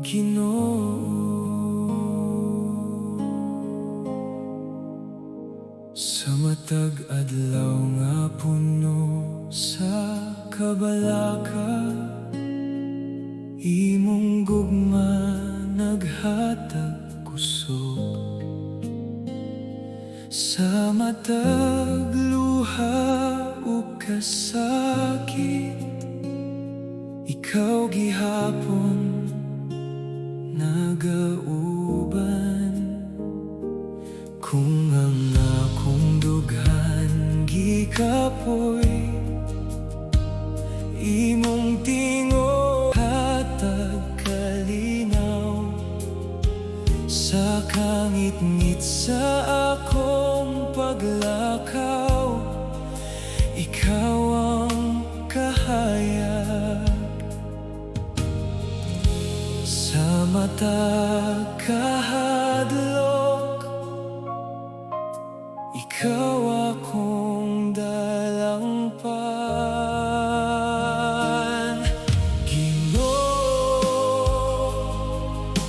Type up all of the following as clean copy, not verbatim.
Ginoo. Sa matag adlaw nga puno sa kabalaka, imong gugma naghatag kusog. Sa matag luha ug kasakit, ikaw gihapon nagauban. Kung ang akong dughan gikapoy, imong tingo hatag kalinaw. Sa kangit-ngit sa akong paglakaw, ikaw ang kahayag. Sa mata kahadlok, ikaw akong dalangpan. Ginoo,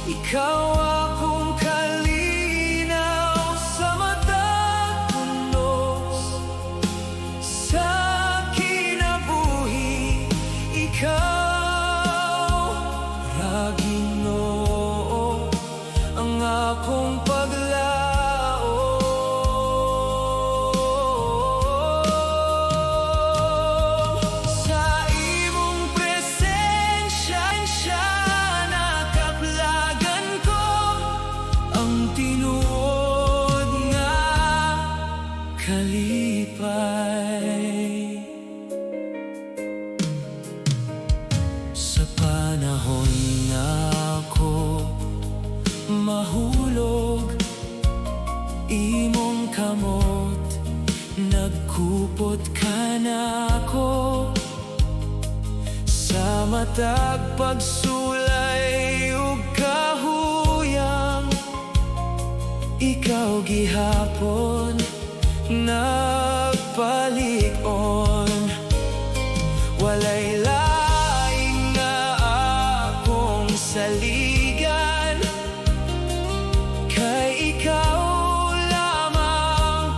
ikaw akong kalinaw. Sa matag punos sa kinabuhi, ikaw ra Ginoo ang akong paglaom. Sa imong presensya nakaplagan ko ang tinuod nga kalipay. Sa panahon na ako mahulog, imong kamot nagkupot ka nako. Sa matag pagsulay ug kahuyang, ikaw gihapon nagpalig-on. Walay laing nga akong saligan, kay ikaw lamang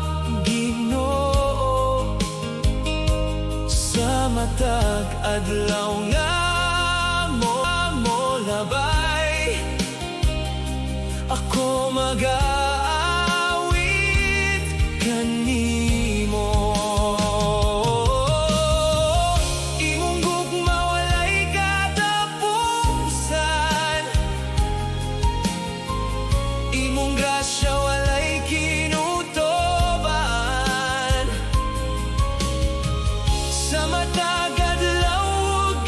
Ginoo. Sa matag adlaw nga mo labay, ako mag-aawit kanimo. Imong gugma walay katapusan, imong grasya walay kinutuban. Sa matag adlaw ug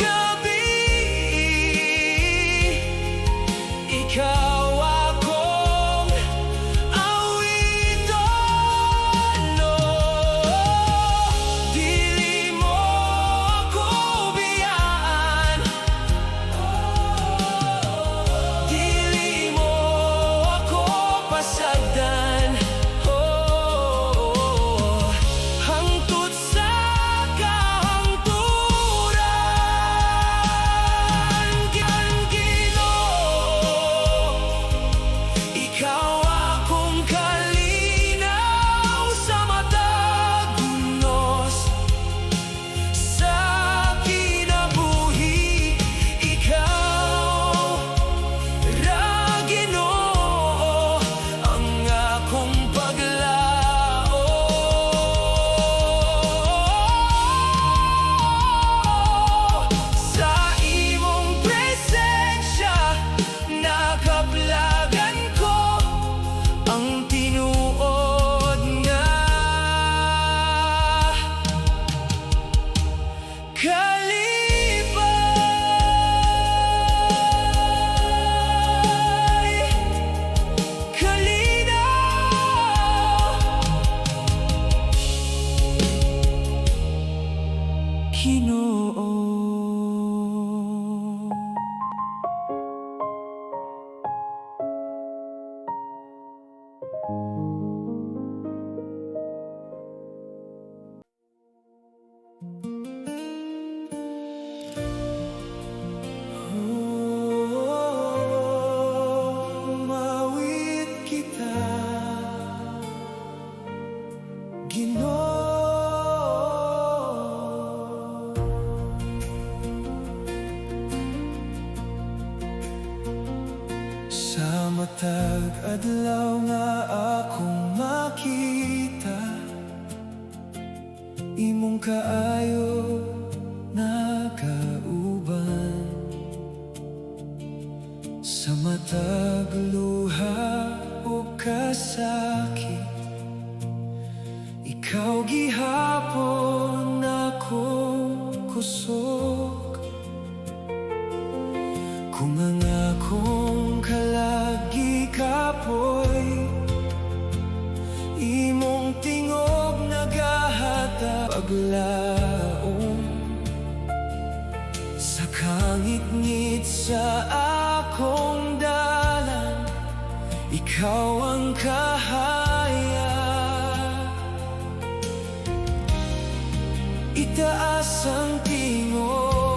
Sa matag adlaw nga akong makita, imong kaayo nakauban. Sa matag luha o kasakit, ikaw gihapon akong kusog. Kung ang akong kalagi kapoy, imong tingog nagahata paglaom. Sa kangit-ngit sa akong dalan, ikaw ang kahaya. Itaas ang tingog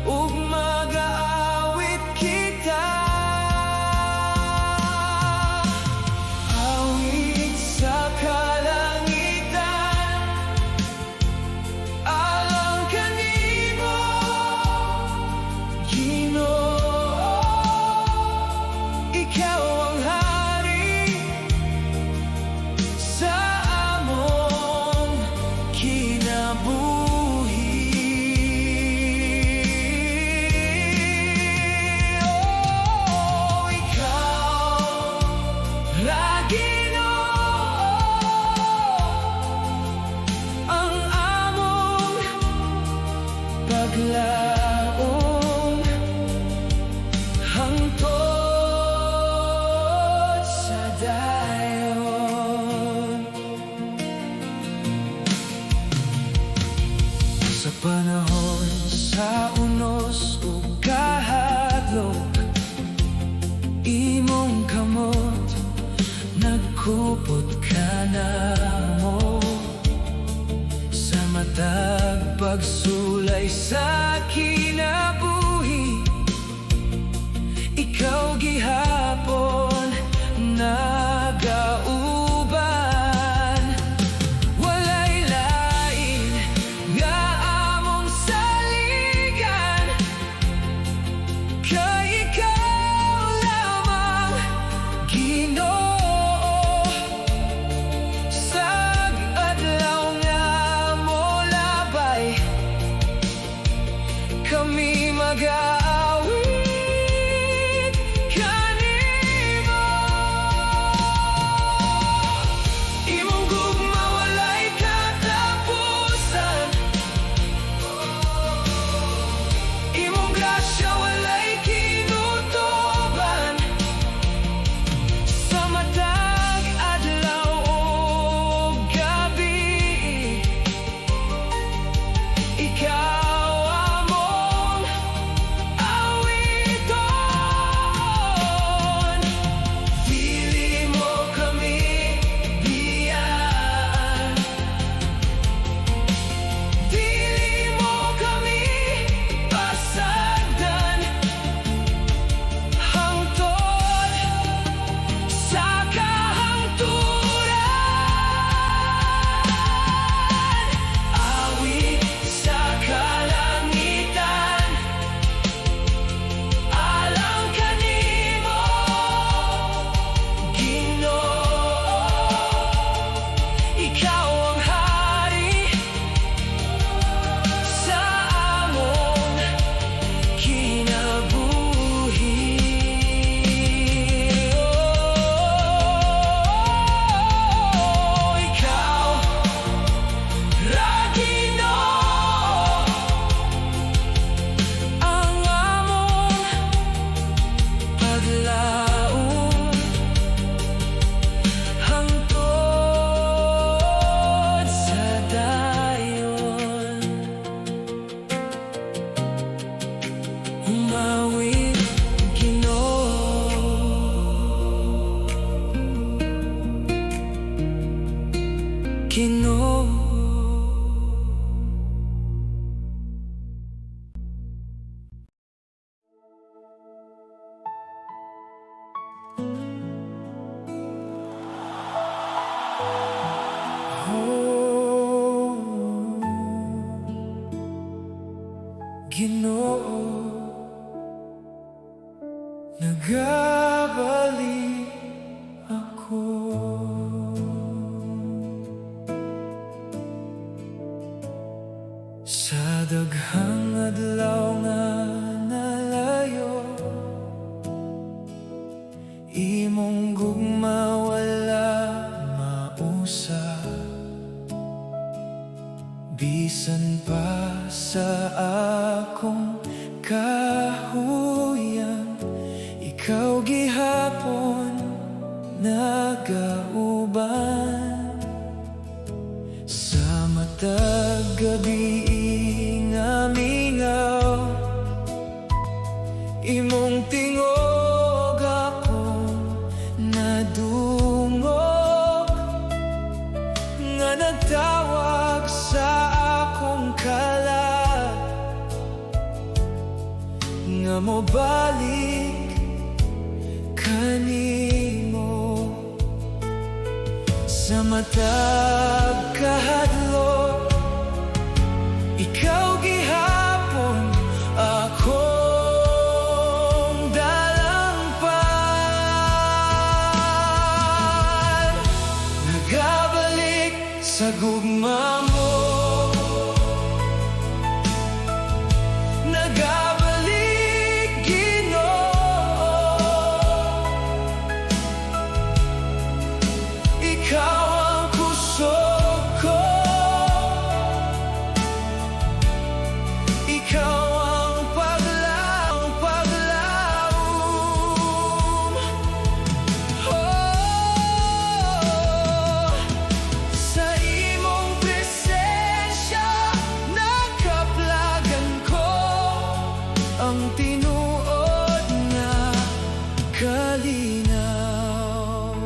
ug mag-aawit kita. Awit sa kalangitan, alang kanimo, Ginoo. Ikaw ang hari sa among kinabuhi. Oh, ikaw ra Ginoo, ang among paglaom hangtod sa dayon. Sa panahon sa unos ug kahadlok, imong kamot nagkupot ka namo. Sa matag pagsulay sa kinabuhi, ikaw gihapon nagauban. Walay lain nga among saligan, kay ikaw lamang, Ginoo. Sag adlaw nga molabay, kami mag-aawit kanimo. Imong gugma walay katapusan, imong grasya walay kinutuban. Sa matag adlaw ug gabi, ikaw among awiton. Dili mo kami biyaan, dili mo kami pasagdan, hangtod sa kahangturan. Awit sa kalangitan, alang kanimo, Ginoo. Ikaw ang hari sa among kinabuhi. Oh, ikaw ra Ginoo, ang among paglaom hangtod sa dayon. Umawit, Ginoo. Ginoo. Oh, Ginoo. nagabalik ako. Sa daghang adlaw nga nalayo, imong gugma wala mausa. Bisan pa sa akong kahuyan, ikaw gihapon nagauban. Sa matag gabi nga mingaw, imong tingog akong nadungog, nga nagtawag sa akong kalag, nga mobalik kanimo. Sa matag kahadlok, ikaw gihapon akong dalangpan. Nagabalik sa gugma mo, nagabalik Ginoo. Ikaw ang kusog ko, ikaw ang paglaom. Sa imong presensya nakaplagan ko ang tinuod nga kalinaw.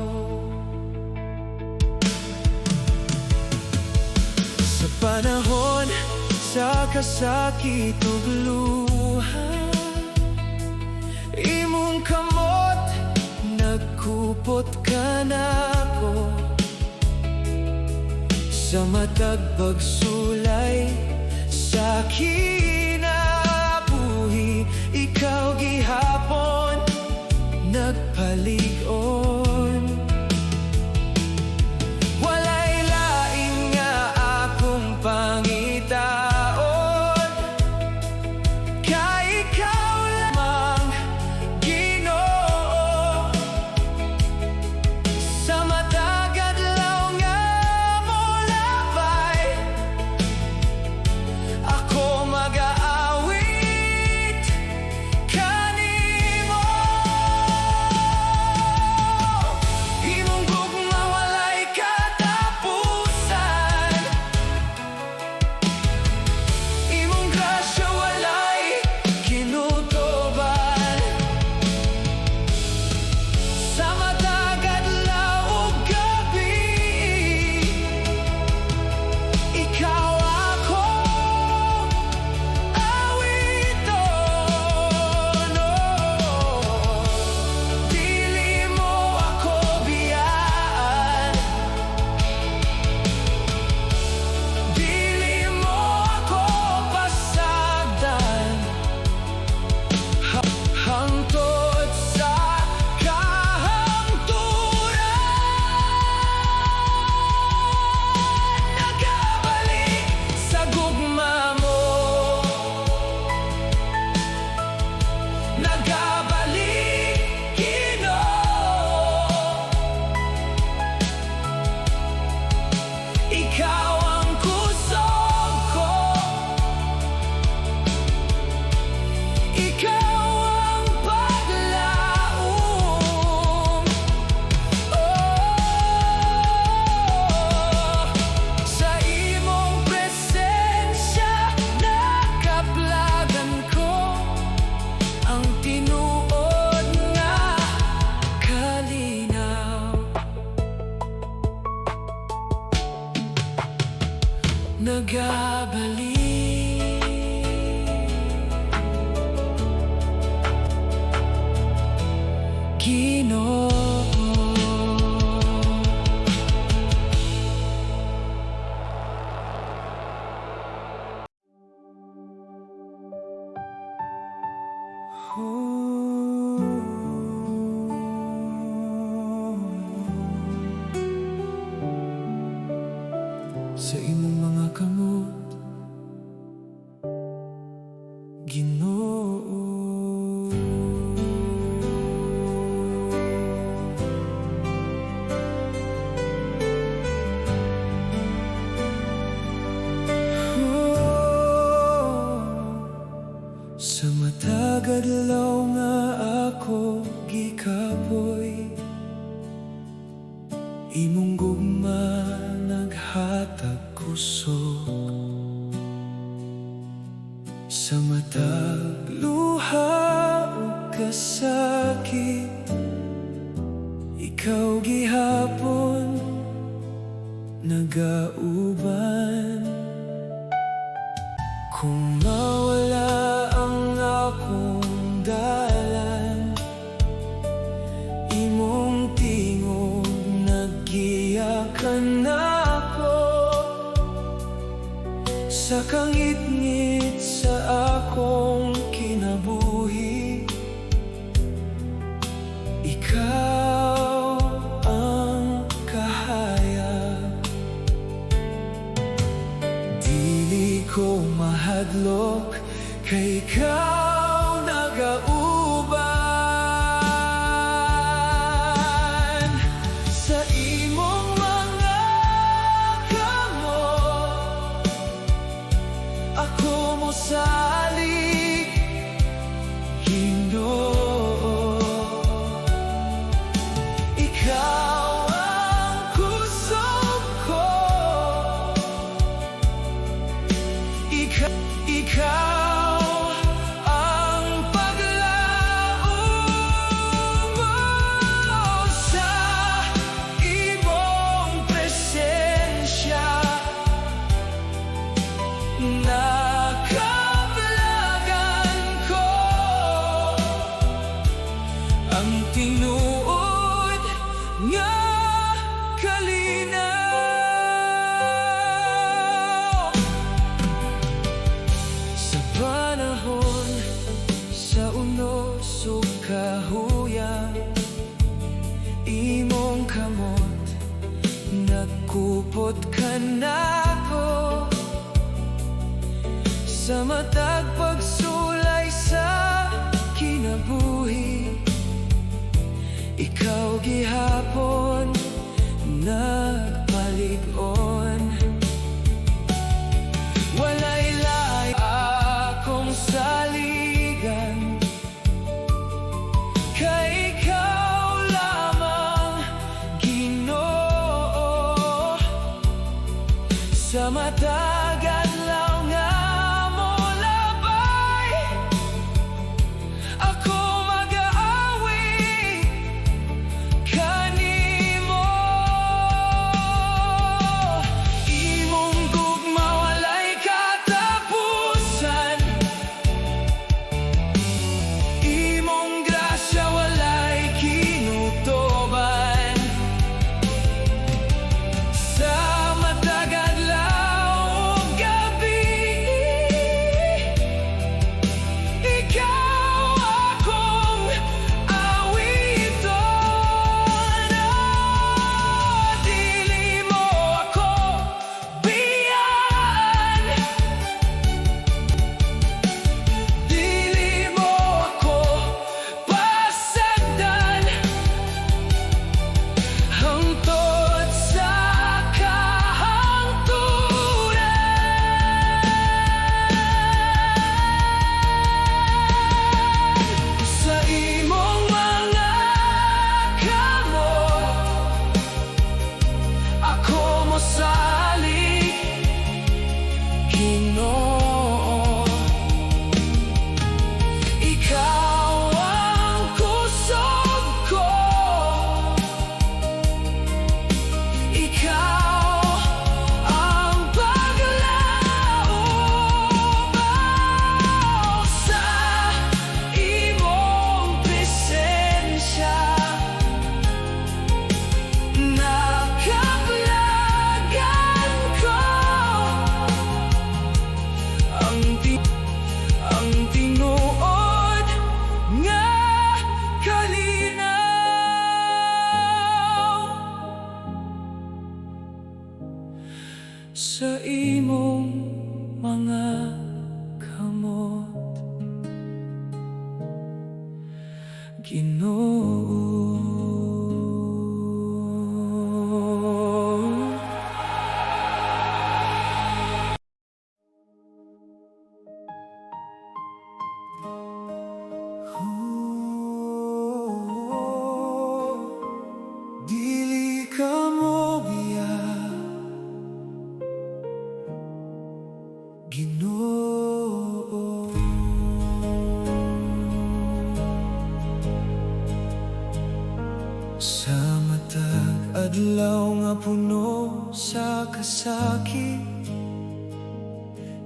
Sa panahon sa kasakit ug luha, imong kamot nagkupot ka nako. Sa matag pagsulay sa kinabuhi, ikaw gihapon nagpalig-on. Walay lain nga akong pangitaon, kay ikaw lamang Ginoo. Sa matag adlaw nga molabay, ako mag-aawit kanimo. Imong gugma walay katapusan, imong grasya walay kinutuban. Sa matag adlaw ug gabi, ikaw akong awiton. Dili mo ako biyaan, dili mo ako pasagdan. Hangtod sa kahangturan, nagabalik sa gugma mo, nagabalik Ginoo. Ikaw ang kusog ko, ikaw ang paglaom. Sa imong presensya nakaplagan ko ang tinuod nga kalinaw. Nagabalik Ginoo. Ooh. Ginoo. Sa matag adlaw nga ako gikapoy, imong gugma naghatag kusog. Sa matag luha ug kasakit, ikaw gihapon nagauban. Kung mawala ang akong dalan, imong tingog naggiyakan ako. Sa kangit-ngit sa akong kinabuhi, ikaw ang kahayag. Dili ko mahadlok kay ikaw nagauban. Sa imong mga kamot ako mosalig, Ginoo. Ikaw ang kusog ko, ikaw ang paglaom mo. Sa imong presensya nakablagan ko, ang tinuod nga kalinaw. Sa panahon sa unos ug kahuyang, imong kamot nagkupot ka nako. Sa matag pagsulay sa kinabuhi, ikaw gihapon nagpalig-on. Walay lahi akong saligan, kay ikaw lamang, Ginoo. Sa matag adlaw nga molabay, ako mag-aawi kanimo. Imong gugma walay katapusan, imong grasya walay kinutuban. Sa matag adlaw Dili ka mo biya, Ginoo. Sa matag adlaw nga puno sa kasakit,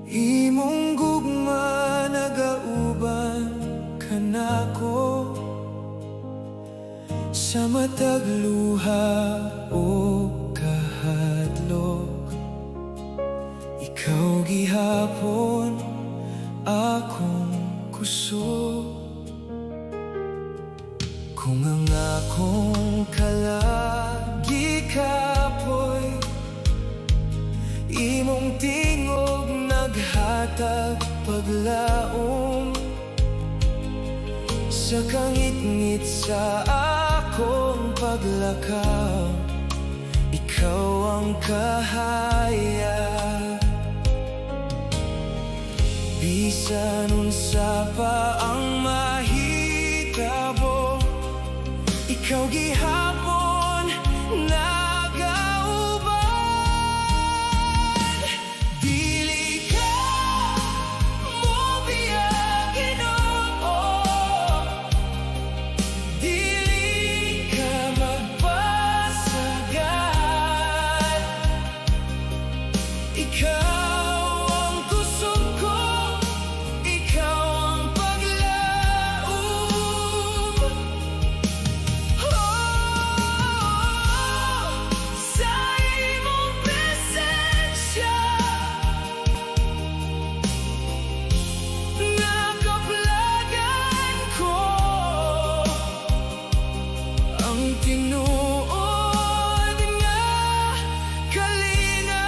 imong gugma nagauban kanako. Sa matag luha o kahadlok, ikaw gihapon akong kusog. Kung ang akong kalagi kapoy, imong tingog naghatag paglaom. Sa kangit-ngit sa akong paglakaw, ikaw ang kahaya. Bisan unsa pa ang mahitabo, ikaw gihapon nagauban. Dili ka mo biya, Ginoo. Dili ka magpasagad. Ikaw ang kusog ko, ikaw ang paglaom. Sa imong presensya, nakaplagan ko ang tinuod nga kalinaw.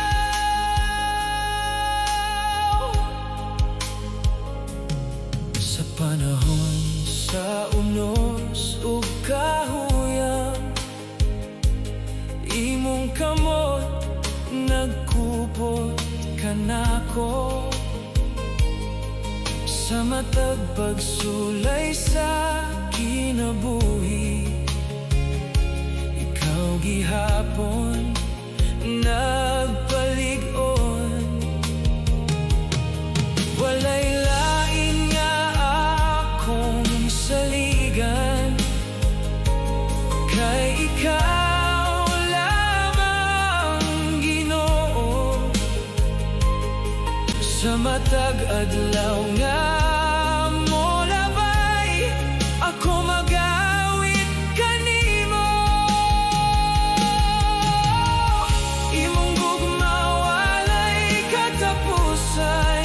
Sa panahon sa unos ug kahuyang, imong kamot nagkupot kanako. Sa matag pagsulay sa kinabuhi, ikaw gihapon nagpalig-on. Walay lain nga akong saligan, kay ikaw lamang, Ginoo. Sa matag adlaw nga mo labay, ako magawit kanimo. Imong gugma walay katapusan,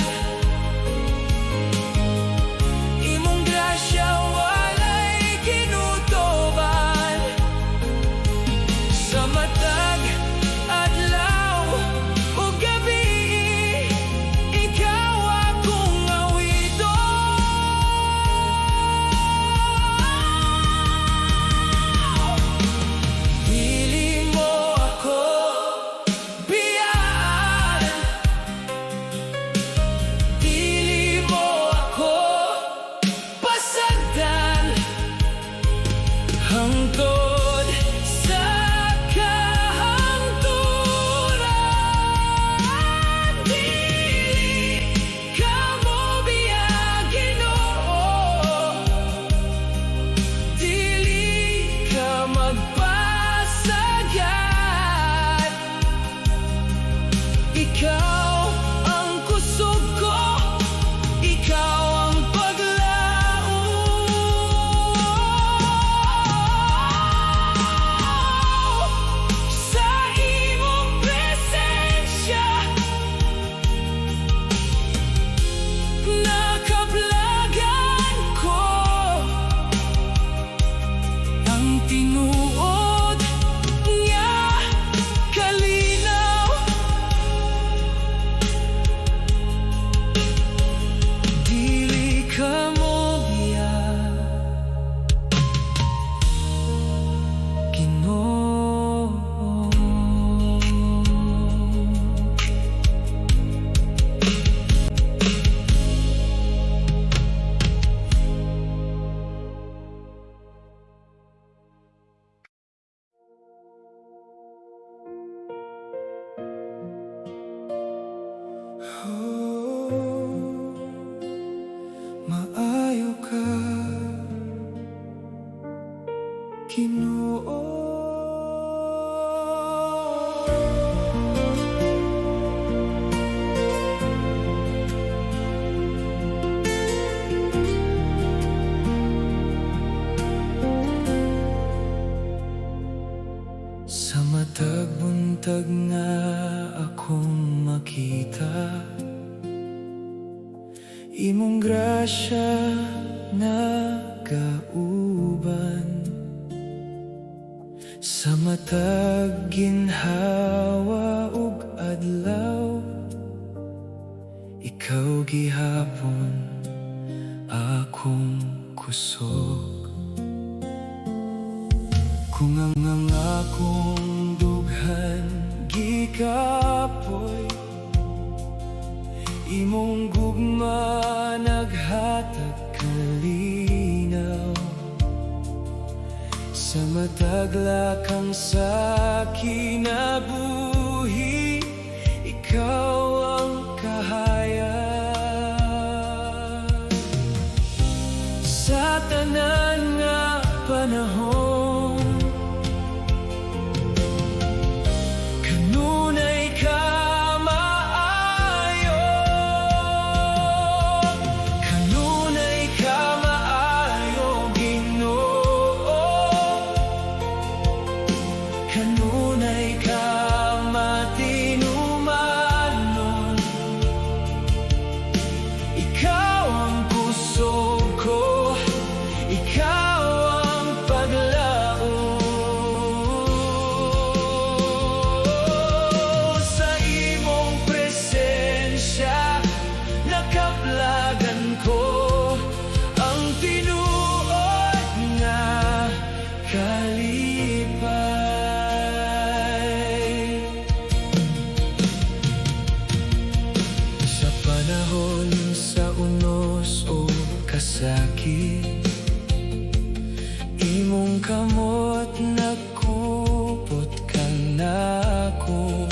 imong grasya walay kinutuban. Sa matag adlaw ug gabi, ikaw akong awit. bantag nga akong makita, imong grasya nagauban sa matag ginhawa ug adlaw. Ikaw gihapon akong kusog, kung ang akong dughan gikapoy, imong gugma naghatag kalinaw sa mataglakang sa kinabuhi. Ikaw ang kahayag sa tanan nga panahon. Kanunay ka maayo, kanunay ka maayo, Ginoo. Kanunay ka matinumanon, ikaw ang kusog ko, ikaw ang paglaom. Sa imong presensya nakaplagan ko ang tinuod nga kalipay. Sa panahon sa unos o kasakit, imong kamot nagkupot ka nako.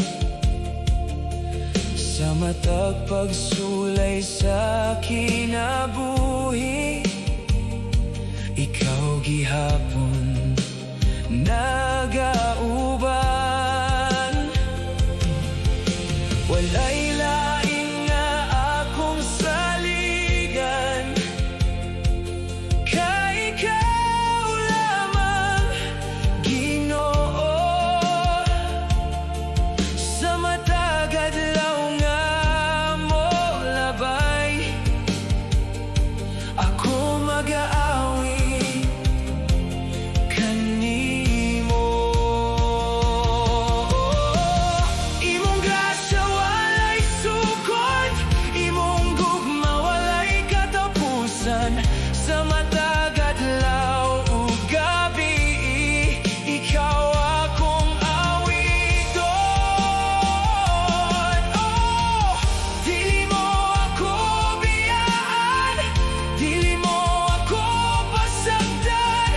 Sa matag pagsulay sa kinabuhi, ikaw gihapon nagauban. Walay lain nga akong saligan, kay ikaw lamang, Ginoo. Sa matag adlaw nga mo labay, ako mag-aawi kanimo. Imong grasya walay sukod, imong gugma walay katapusan. Sa matag adlaw ug gabi, ikaw akong awiton. Oh, dili mo ako biyaan, dili mo ako pasagdan,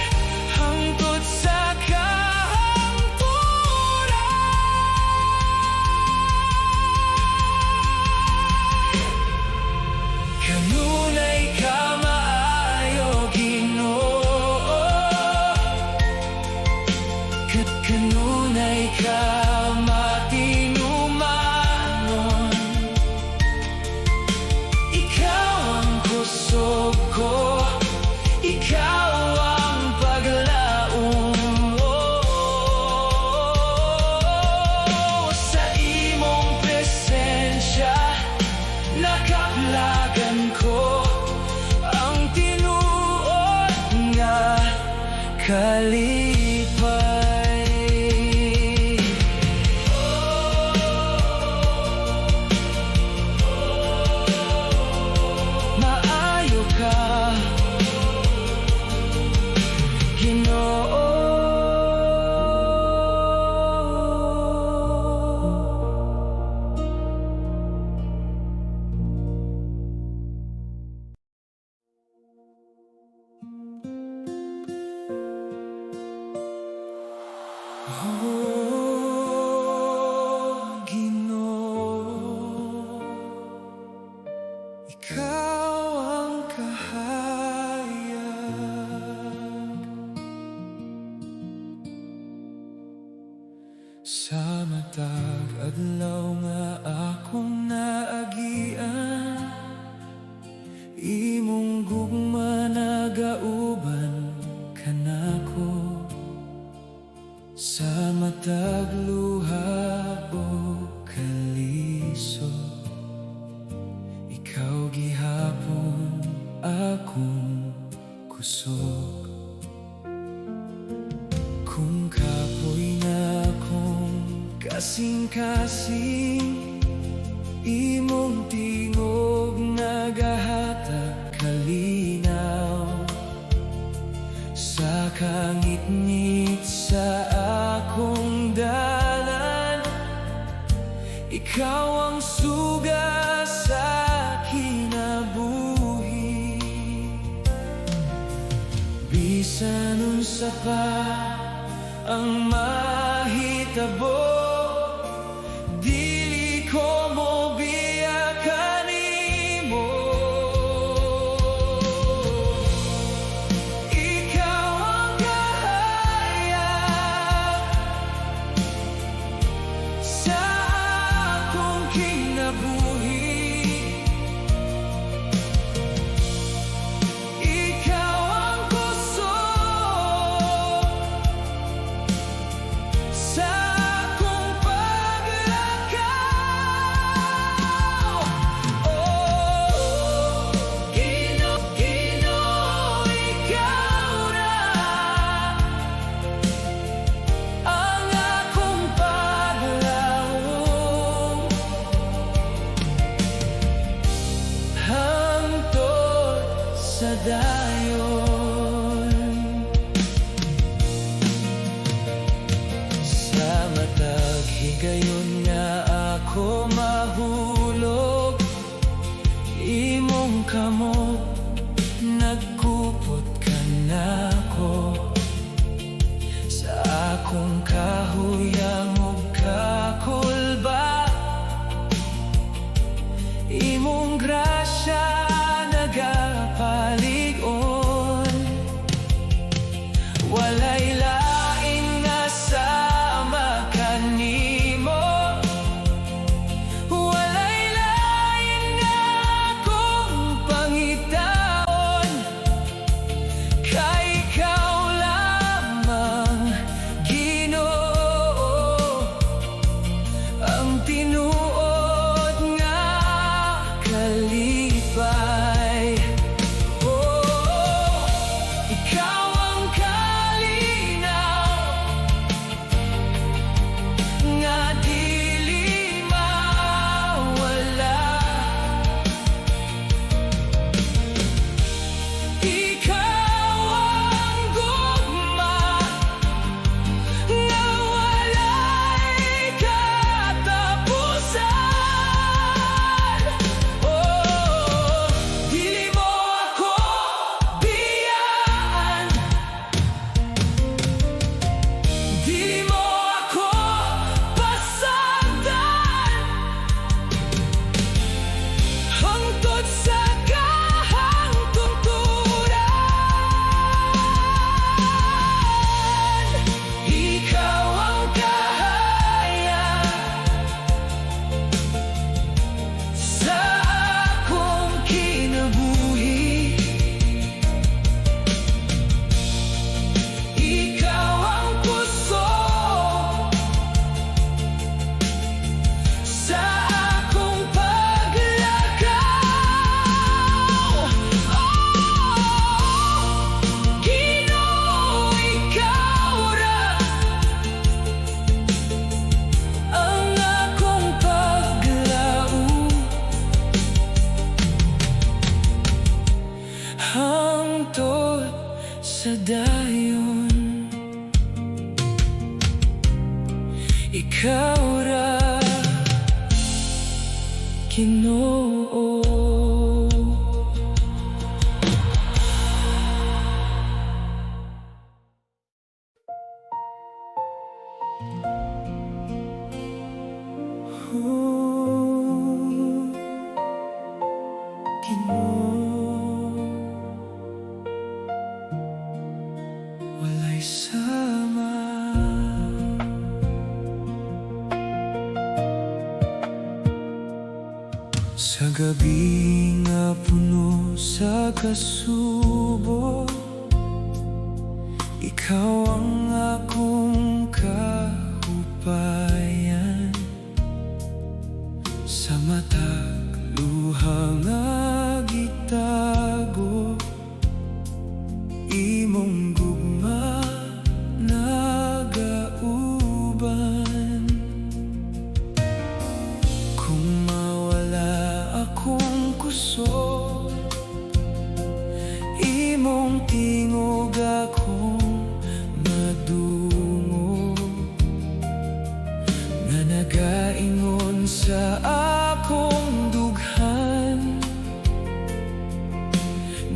hangtod sa kahangturan. Kanunay ka maayo, Ginoo. Kanunay ka matinumanon, ikaw ang kusog ko, ikaw ang paglaom. Sa imong presensya nakaplagan ko ang tinuod nga kalipay. Maayo ka, Ginoo. Oh, Ginoo, ikaw ang kahayag sa matag adlaw nga akong naagian. Imong gugma nagauban kanako sa matag luha kusog. Kung kapoy na kung kasing-kasing, imong tingog nagahatag kalinaw sa kangit-ngit sa akong dalan. Ikaw ang suga sa kinabuhi. Bisan unsa pa ang mahitabo, dili ko mo biyakan nimo. Ikaw ang kahayag sa akong kinabuhi. Ikaw ang kusog sa akong paglakaw. Oh, Ginoo, ikaw na ang akong paglaom, hangtod sa dayon. Sa matag higayon nga ako mahulog, imong kamot nagkupot ka nako. Sa akong kahuyang ug kakulba, imong grasya nagapalig-on. Walay lain nga sama kanimo, walay lain nga akong pangitaon. Kay ikaw lamang, Ginoo, ang tinuod nga kalipay. Oh, ikaw ang kalinaw nga dili mawala. Ikaw ang gugma nga walay katapusan. Oh, dili mo ako biyaan, dili mo ako pasagdan, hangtod sa kahangtungturan. Ikaw ang kahayag sa akong kinabuhi. Ikaw ang kusog sa akong paglakaw. Oh, Ginoo, ikaw ra ang akong paglaom, hangtod sa dayon. Ikaw ra, Ginoo. Ginoo, walay sama. Sa gabi nga puno sa kasubo, ikaw ang akong kahupayan. Sa matag luha nga gitago, tingog akong madungo nga nagaingon sa akong dughan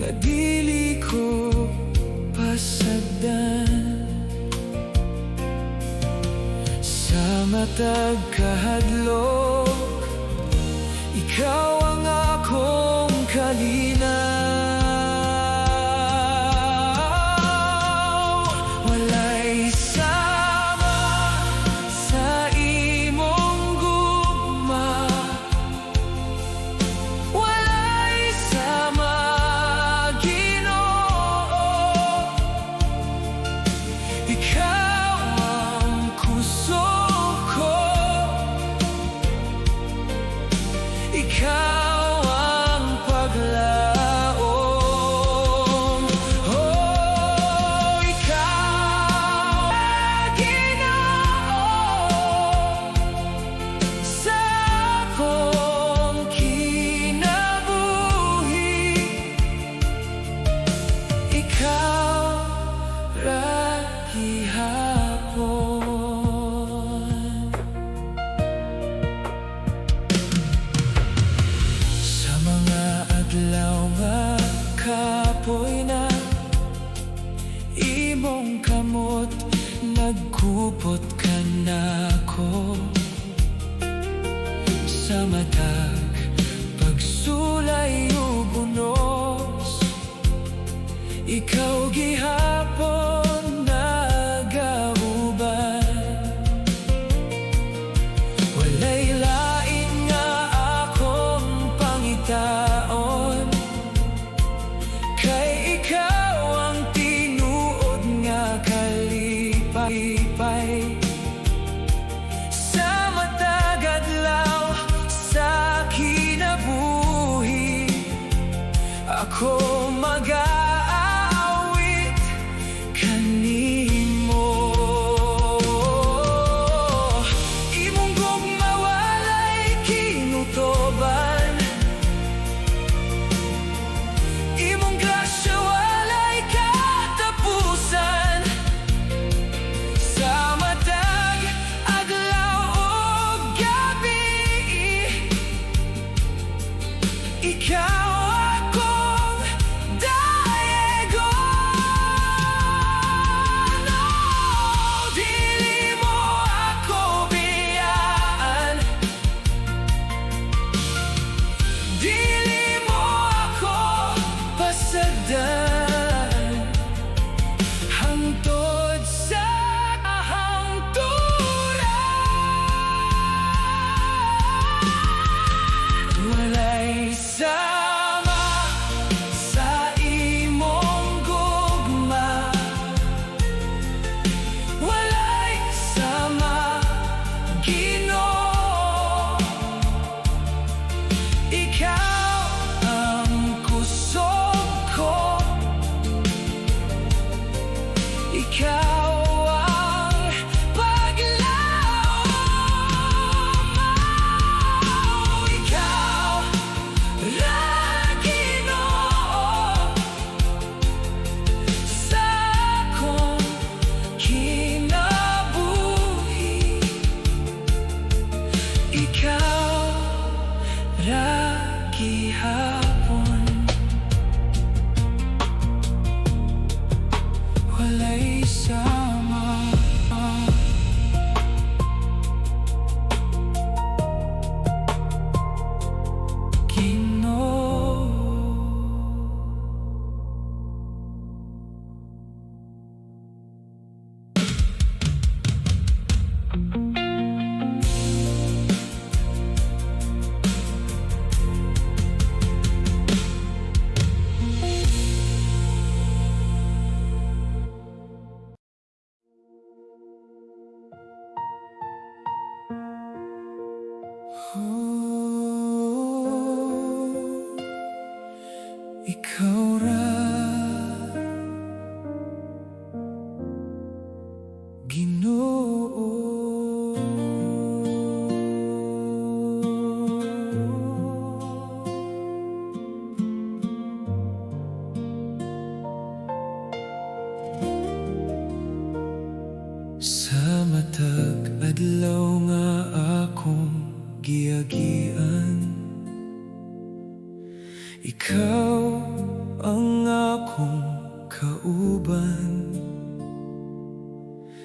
nga dili ko pasagdan. Sa matag kahadlok, ikaw ang akong kalinaw. Walay sama sa imong gugma, walay sama Ginoo. Ikaw ang kusog ko, ikaw ang paglaom. Oh, ikaw ang Ginoo sa akong kinabuhi. Ikaw ra gihapon. Sa mga adlaw nga kapoy na imong kamot, nagkupot ka nako. Sa matag pagsulay ug unos, ikaw gihapon nagauban. Walay lain nga akong pangitaon, kay ikaw ang tinuod nga kalipay-pay. Sa matag adlaw sa kinabuhi, ako mag-aawit kanimo. Imong gugma walay kinutoban, imong grasya walay katapusan. Sa matag adlaw ug gabi, ikaw akong dalan. kagian. Ikaw ang akong kauban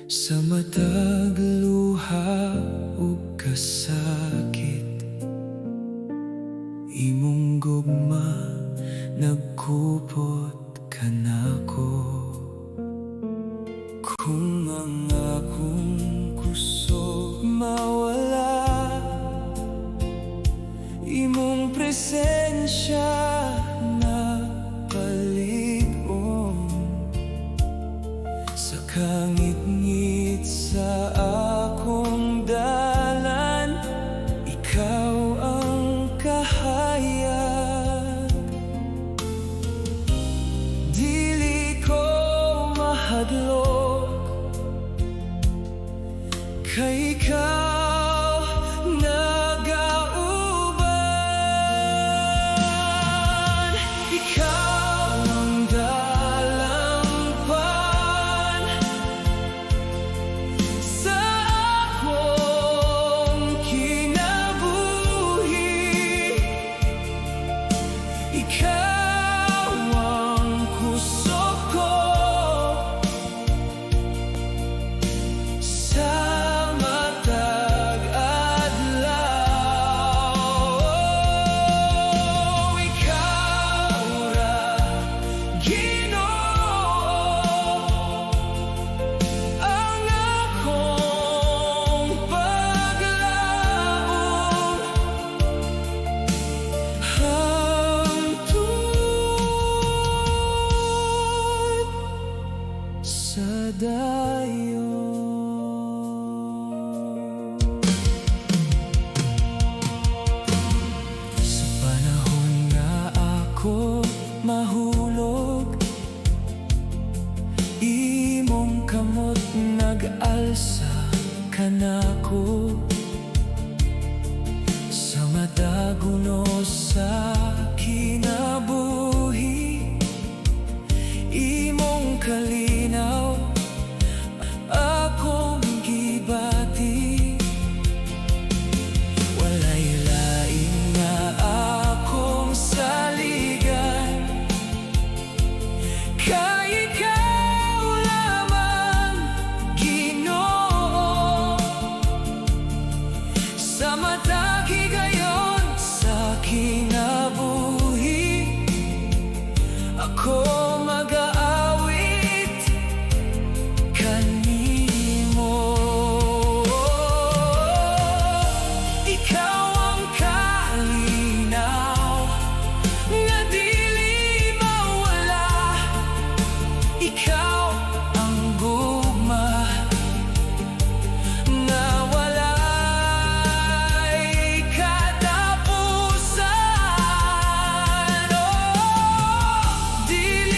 sa matag luha ug kasakit. Imong gugma nagkupot ka nako. Kung ang akong kusog mawala, imong presensya na palig-on sa kangit-ngit sa akong dalan. Ikaw ang kahayag, dili ko mahadlok, kay ikaw nagauban. Ikaw ang dalampan sa akong kinabuhi. Ikaw ang kusog ko sa matag adlaw. Ikaw ra, Ginoo, ang akong paglaom hangtod sa dayon. Sa panahon nga ako mahulog, imong kamot nag-alsa ka nako. Sa madaguno sa kinabuhi, imong kalinaw akong gibati. Walay lain nga akong saligan, kay ikaw lamang, Ginoo. Sa matag higayon sa kinabuhi, ako mag-aawit kanimo. Ikaw ang kalinaw nga dili mawala. Ikaw ang gugma na walay katapusan. Oh, dili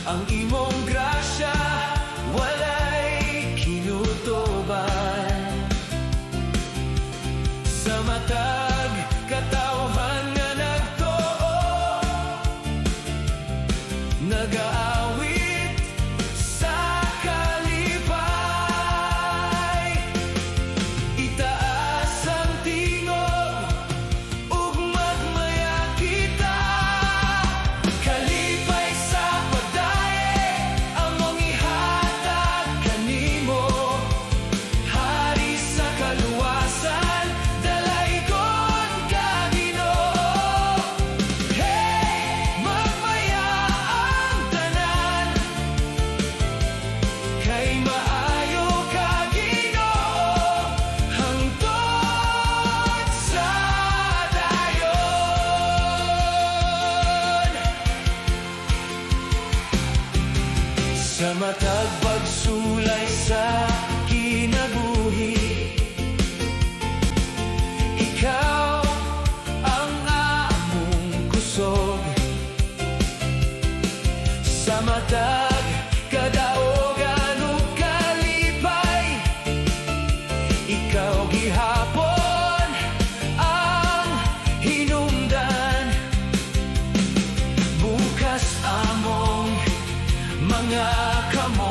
ang imong grasya walay kinutuban. Sa matag katawhan nga nagtuo, nagaawit sa kalipay. Itaas ang tingog ug magmaya kita, kalipay sa pagdaye among ihatag kanimo. Hari sa kaluwasan dalaygon ka Ginoo. Hey, magmaya ang tanan, kay maayo ka Ginoo, hangtod sa dayon. Sa matag pagsulay sa kinabuhi, ikaw ang among kusog. Sa matag kadaogan ug kalipay, ikaw gihapon ang hinungdan. Bukas among mga kamot,